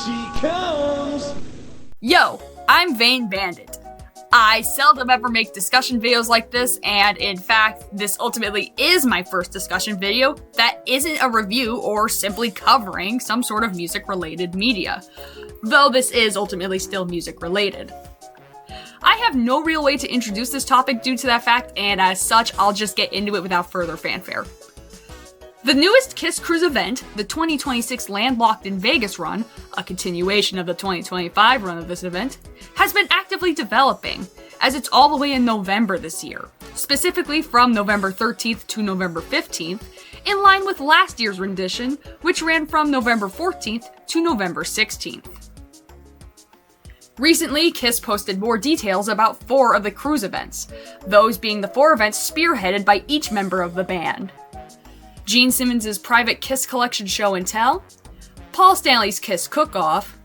she comes! Yo, I'm Vane Bandit. I seldom ever make discussion videos like this, and in fact, this ultimately is my first discussion video that isn't a review or simply covering some sort of music-related media, though this is ultimately still music-related. I have no real way to introduce this topic due to that fact, and as such, I'll just get into it without further fanfare. The newest KISS Cruise event, the 2026 Landlocked in Vegas run, a continuation of the 2025 run of this event, has been actively developing, as it's all the way in November this year, specifically from November 13th to November 15th, in line with last year's rendition, which ran from November 14th to November 16th. Recently, KISS posted more details about 4 of the cruise events, those being the 4 events spearheaded by each member of the band. Gene Simmons' private KISS collection show and tell, Paul Stanley's KISS cook-off,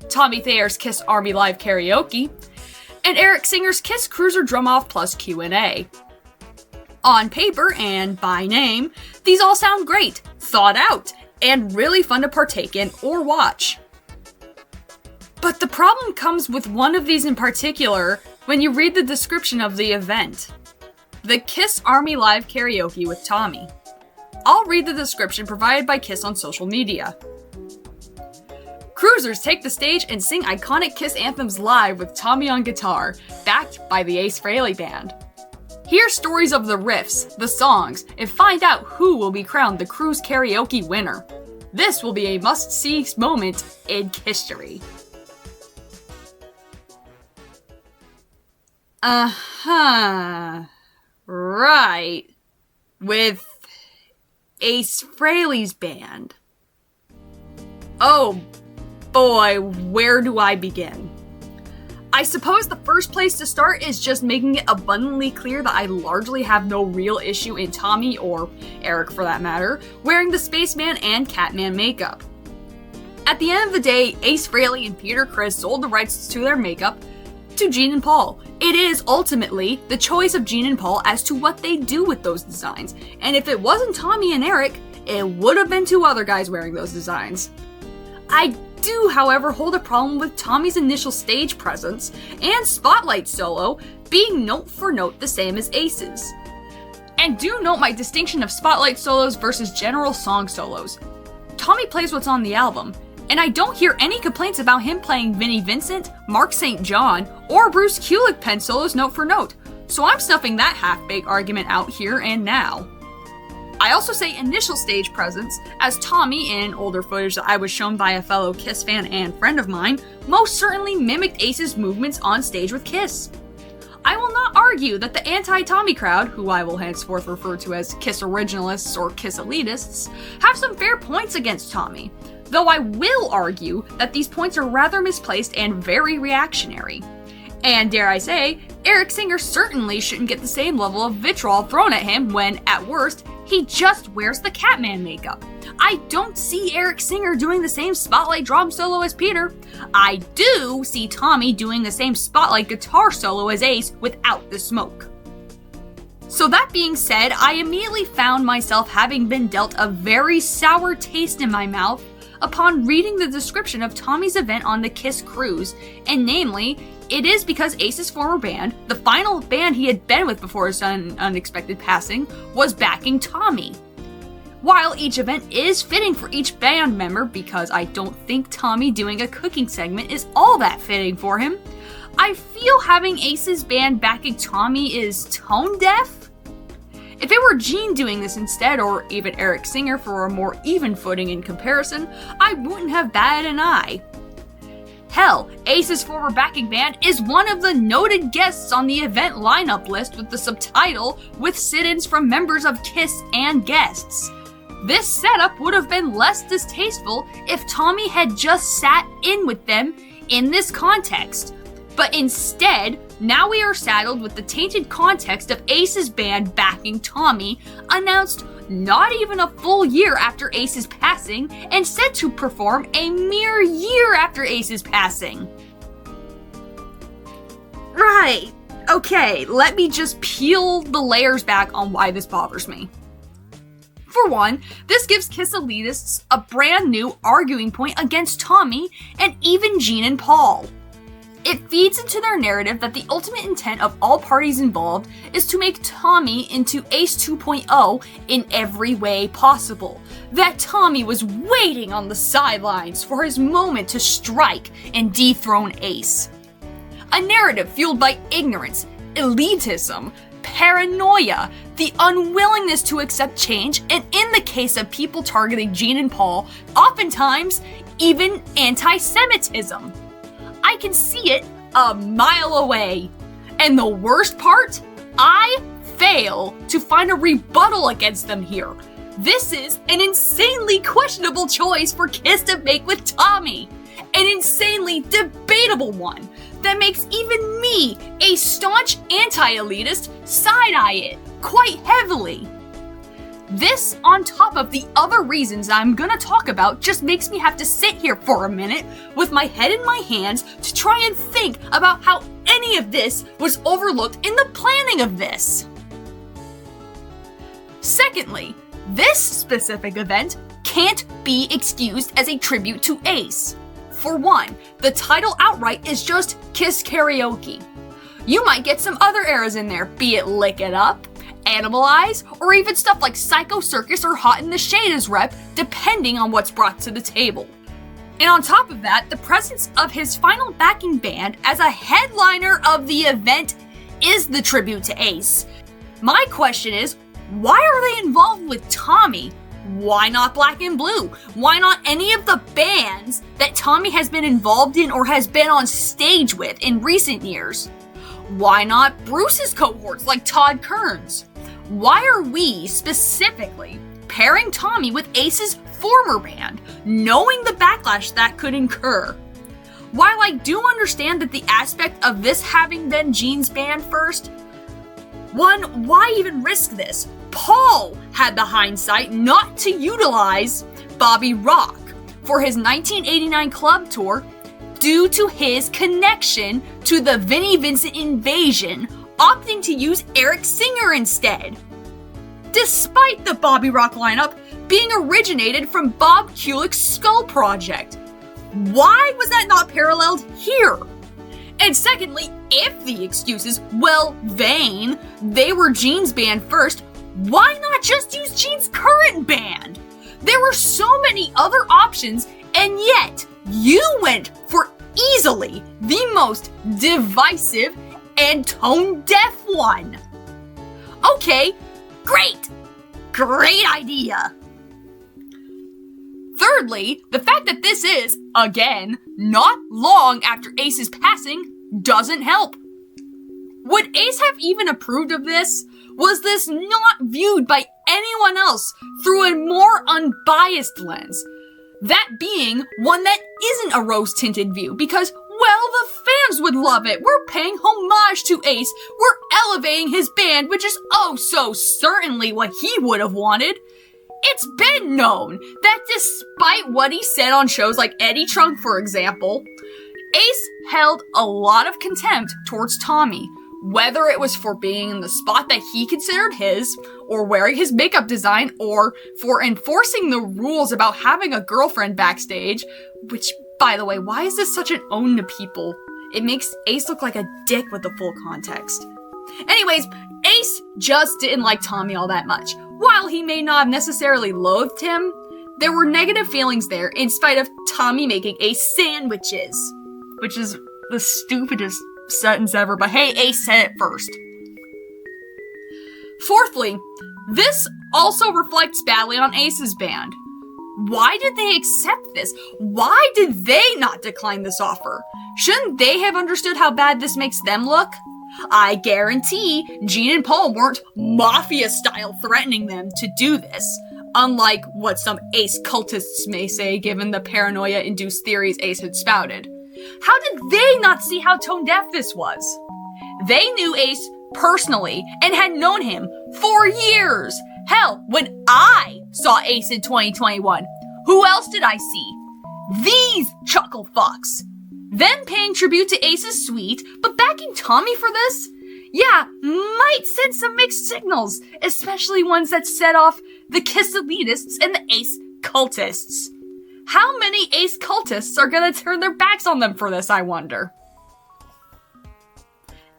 Tommy Thayer's KISS Army Live Karaoke, and Eric Singer's KISS Cruiser Drum-Off plus Q&A. On paper and by name, these all sound great, thought out, and really fun to partake in or watch. But the problem comes with one of these in particular when you read the description of the event. The KISS Army Live Karaoke with Tommy. I'll read the description provided by KISS on social media. Cruisers take the stage and sing iconic KISS anthems live with Tommy on guitar, backed by the Ace Frehley Band. Hear stories of the riffs, the songs, and find out who will be crowned the Cruise Karaoke winner. This will be a must-see moment in history. Right. With Ace Frehley's band. Oh boy, where do I begin? I suppose the first place to start is just making it abundantly clear that I largely have no real issue in Tommy, or Eric for that matter, wearing the Spaceman and Catman makeup. At the end of the day, Ace Frehley and Peter Criss sold the rights to their makeup to Gene and Paul. It is ultimately the choice of Gene and Paul as to what they do with those designs, and if it wasn't Tommy and Eric, it would have been 2 other guys wearing those designs. I do, however, hold a problem with Tommy's initial stage presence and spotlight solo being note for note the same as Ace's. And do note my distinction of spotlight solos versus general song solos. Tommy plays what's on the album, and I don't hear any complaints about him playing Vinnie Vincent, Mark St. John, or Bruce Kulick pen solos note for note, so I'm snuffing that half-baked argument out here and now. I also say initial stage presence, as Tommy, in older footage that I was shown by a fellow KISS fan and friend of mine, most certainly mimicked Ace's movements on stage with KISS. I will not argue that the anti-Tommy crowd, who I will henceforth refer to as KISS originalists or KISS elitists, have some fair points against Tommy, though I will argue that these points are rather misplaced and very reactionary. And dare I say, Eric Singer certainly shouldn't get the same level of vitriol thrown at him when, at worst, he just wears the Catman makeup. I don't see Eric Singer doing the same spotlight drum solo as Peter. I do see Tommy doing the same spotlight guitar solo as Ace without the smoke. So that being said, I immediately found myself having been dealt a very sour taste in my mouth upon reading the description of Tommy's event on the KISS Cruise, and namely, it is because Ace's former band, the final band he had been with before his unexpected passing, was backing Tommy. While each event is fitting for each band member, because I don't think Tommy doing a cooking segment is all that fitting for him, I feel having Ace's band backing Tommy is tone deaf. If it were Gene doing this instead, or even Eric Singer for a more even footing in comparison, I wouldn't have batted an eye. Hell, Ace's former backing band is one of the noted guests on the event lineup list with the subtitle with sit-ins from members of KISS and guests. This setup would have been less distasteful if Tommy had just sat in with them in this context. But instead, now we are saddled with the tainted context of Ace's band backing Tommy, announced not even a full year after Ace's passing, and set to perform a mere year after Ace's passing. Right, okay, let me just peel the layers back on why this bothers me. For one, this gives Kiss elitists a brand new arguing point against Tommy and even Gene and Paul. It feeds into their narrative that the ultimate intent of all parties involved is to make Tommy into Ace 2.0 in every way possible. That Tommy was waiting on the sidelines for his moment to strike and dethrone Ace. A narrative fueled by ignorance, elitism, paranoia, the unwillingness to accept change, and in the case of people targeting Gene and Paul, oftentimes even anti-Semitism. I can see it a mile away. And the worst part? I fail to find a rebuttal against them here. This is an insanely questionable choice for Kiss to make with Tommy. An insanely debatable one that makes even me, a staunch anti-elitist, side-eye it quite heavily. This, on top of the other reasons I'm gonna talk about, just makes me have to sit here for a minute with my head in my hands to try and think about how any of this was overlooked in the planning of this. Secondly, this specific event can't be excused as a tribute to Ace. For one, the title outright is just Kiss Karaoke. You might get some other eras in there, be it Lick It Up, Animalize, or even stuff like Psycho Circus or Hot in the Shade as rep, depending on what's brought to the table. And on top of that, the presence of his final backing band as a headliner of the event is the tribute to Ace. My question is, why are they involved with Tommy? Why not Black and Blue? Why not any of the bands that Tommy has been involved in or has been on stage with in recent years? Why not Bruce's cohorts like Todd Kearns? Why are we specifically pairing Tommy with Ace's former band, knowing the backlash that could incur? While I do understand that the aspect of this having been Gene's band first, one, why even risk this? Paul had the hindsight not to utilize Bobby Rock for his 1989 club tour due to his connection to the Vinnie Vincent invasion, opting to use Eric Singer instead. Despite the Bobby Rock lineup being originated from Bob Kulick's Skull Project. Why was that not paralleled here? And secondly, if the excuse is, well, vain, they were Gene's band first, why not just use Gene's current band? There were so many other options, and yet you went for easily the most divisive and tone-deaf one. Okay, great idea. Thirdly, the fact that this is, again, not long after Ace's passing doesn't help. Would Ace have even approved of this? Was this not viewed by anyone else through a more unbiased lens? That being one that isn't a rose-tinted view because, well, the fans would love it. We're paying homage to Ace. We're elevating his band, which is oh so certainly what he would have wanted. It's been known that despite what he said on shows like Eddie Trunk, for example, Ace held a lot of contempt towards Tommy, whether it was for being in the spot that he considered his, or wearing his makeup design, or for enforcing the rules about having a girlfriend backstage, which, by the way, why is this such an own to people? It makes Ace look like a dick with the full context. Anyways, Ace just didn't like Tommy all that much. While he may not have necessarily loathed him, there were negative feelings there in spite of Tommy making Ace sandwiches, which is the stupidest sentence ever, but hey, Ace said it first. Fourthly, this also reflects badly on Ace's band. Why did they accept this? Why did they not decline this offer? Shouldn't they have understood how bad this makes them look? I guarantee Gene and Paul weren't mafia-style threatening them to do this, unlike what some Ace cultists may say given the paranoia-induced theories Ace had spouted. How did they not see how tone-deaf this was? They knew Ace personally and had known him for years. Hell, when I saw Ace in 2021, who else did I see? These chuckle fucks. Them paying tribute to Ace is sweet, but backing Tommy for this? Yeah, might send some mixed signals, especially ones that set off the Kiss elitists and the Ace cultists. How many Ace cultists are gonna turn their backs on them for this, I wonder?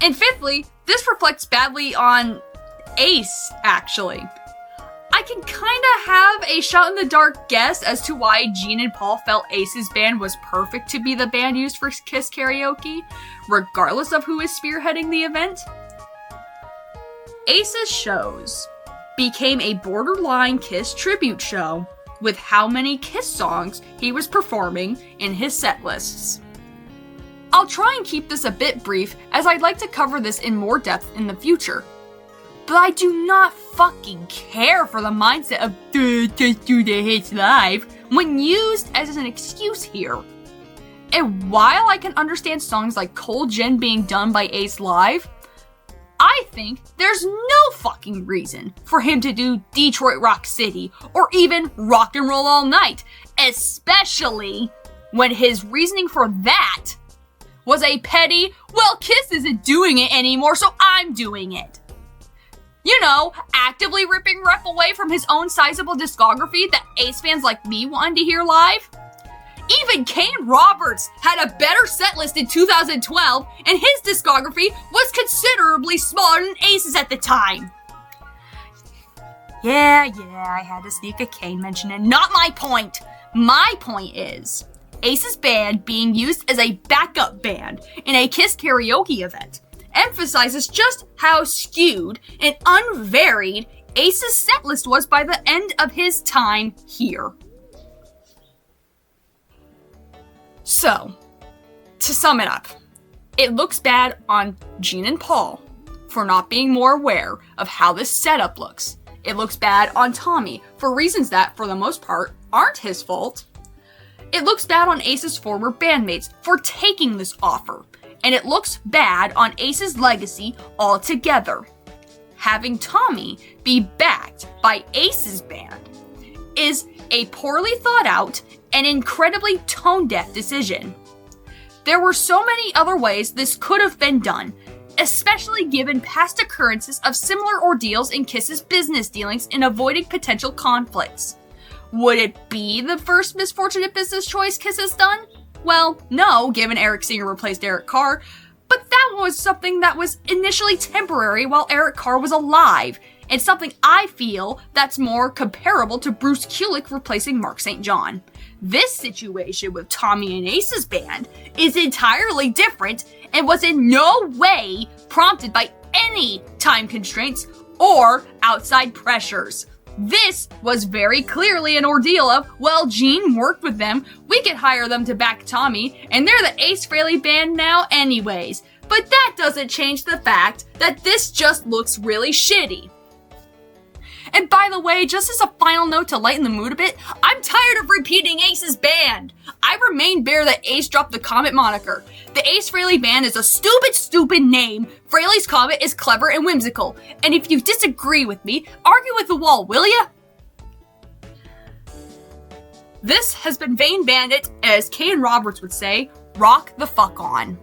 And fifthly, this reflects badly on Ace, actually. I can kinda have a shot-in-the-dark guess as to why Gene and Paul felt Ace's band was perfect to be the band used for Kiss Karaoke, regardless of who is spearheading the event. Ace's shows became a borderline Kiss tribute show with how many Kiss songs he was performing in his set lists. I'll try and keep this a bit brief, as I'd like to cover this in more depth in the future. But I do not fucking care for the mindset of just do the hits live when used as an excuse here. And while I can understand songs like Cold Gin being done by Ace live, I think there's no fucking reason for him to do Detroit Rock City or even Rock and Roll All Night, especially when his reasoning for that was a petty, well, Kiss isn't doing it anymore, so I'm doing it. You know, actively ripping rep away from his own sizable discography that Ace fans like me wanted to hear live. Even Kane Roberts had a better set list in 2012, and his discography was considerably smaller than Ace's at the time. Yeah, I had to sneak a Kane mention in. Not my point. My point is, Ace's band being used as a backup band in a Kiss karaoke event emphasizes just how skewed and unvaried Ace's setlist was by the end of his time here. So, to sum it up, it looks bad on Gene and Paul for not being more aware of how this setup looks. It looks bad on Tommy for reasons that, for the most part, aren't his fault. It looks bad on Ace's former bandmates for taking this offer. And it looks bad on Ace's legacy altogether. Having Tommy be backed by Ace's band is a poorly thought out and incredibly tone-deaf decision. There were so many other ways this could have been done, especially given past occurrences of similar ordeals in Kiss's business dealings in avoiding potential conflicts. Would it be the first misfortunate business choice Kiss has done? Well, no, given Eric Singer replaced Eric Carr, but that was something that was initially temporary while Eric Carr was alive, and something I feel that's more comparable to Bruce Kulick replacing Mark St. John. This situation with Tommy and Ace's band is entirely different and was in no way prompted by any time constraints or outside pressures. This was very clearly an ordeal of, well, Gene worked with them, we could hire them to back Tommy, and they're the Ace Frehley band now anyways. But that doesn't change the fact that this just looks really shitty. And by the way, just as a final note to lighten the mood a bit, I'm tired of repeating Ace's band. I remain bare that Ace dropped the Comet moniker. The Ace Frehley band is a stupid name. Frehley's Comet is clever and whimsical. And if you disagree with me, argue with the wall, will ya? This has been Vane Bandit, as Kane Roberts would say, rock the fuck on.